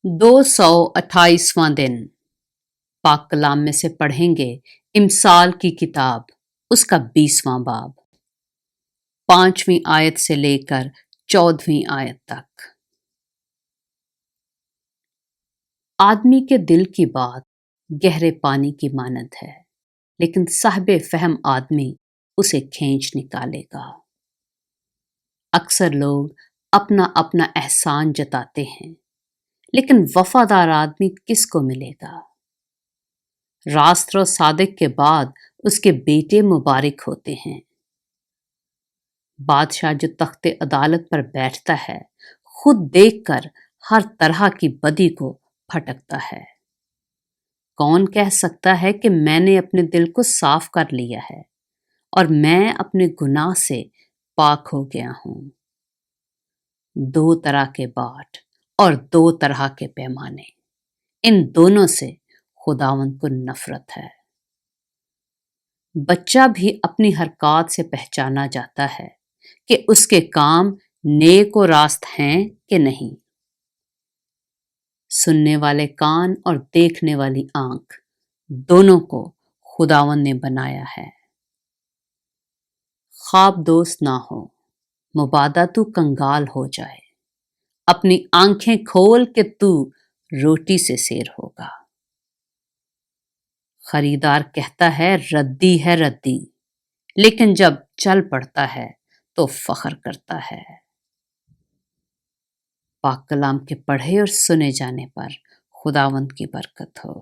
228واں دن پاک کلام میں سے پڑھیں گے امثال کی کتاب، اس کا 20واں باب، 5ویں آیت سے لے کر 14ویں آیت تک۔ آدمی کے دل کی بات گہرے پانی کی مانند ہے، لیکن صاحب فہم آدمی اسے کھینچ نکالے گا۔ اکثر لوگ اپنا اپنا احسان جتاتے ہیں، لیکن وفادار آدمی کس کو ملے گا؟ راست و صادق کے بعد اس کے بیٹے مبارک ہوتے ہیں۔ بادشاہ جو تخت عدالت پر بیٹھتا ہے، خود دیکھ کر ہر طرح کی بدی کو پھٹکتا ہے۔ کون کہہ سکتا ہے کہ میں نے اپنے دل کو صاف کر لیا ہے اور میں اپنے گناہ سے پاک ہو گیا ہوں؟ 2 طرح کے باٹ اور 2 طرح کے پیمانے، ان دونوں سے خداوند کو نفرت ہے۔ بچہ بھی اپنی حرکات سے پہچانا جاتا ہے کہ اس کے کام نیک و راست ہیں کہ نہیں۔ سننے والے کان اور دیکھنے والی آنکھ، دونوں کو خداوند نے بنایا ہے۔ خواب دوست نہ ہو، مبادا تو کنگال ہو جائے، اپنی آنکھیں کھول کہ تو روٹی سے سیر ہوگا۔ خریدار کہتا ہے ردی ہے ردی، لیکن جب چل پڑتا ہے تو فخر کرتا ہے۔ پاک کلام کے پڑھے اور سنے جانے پر خداوند کی برکت ہو۔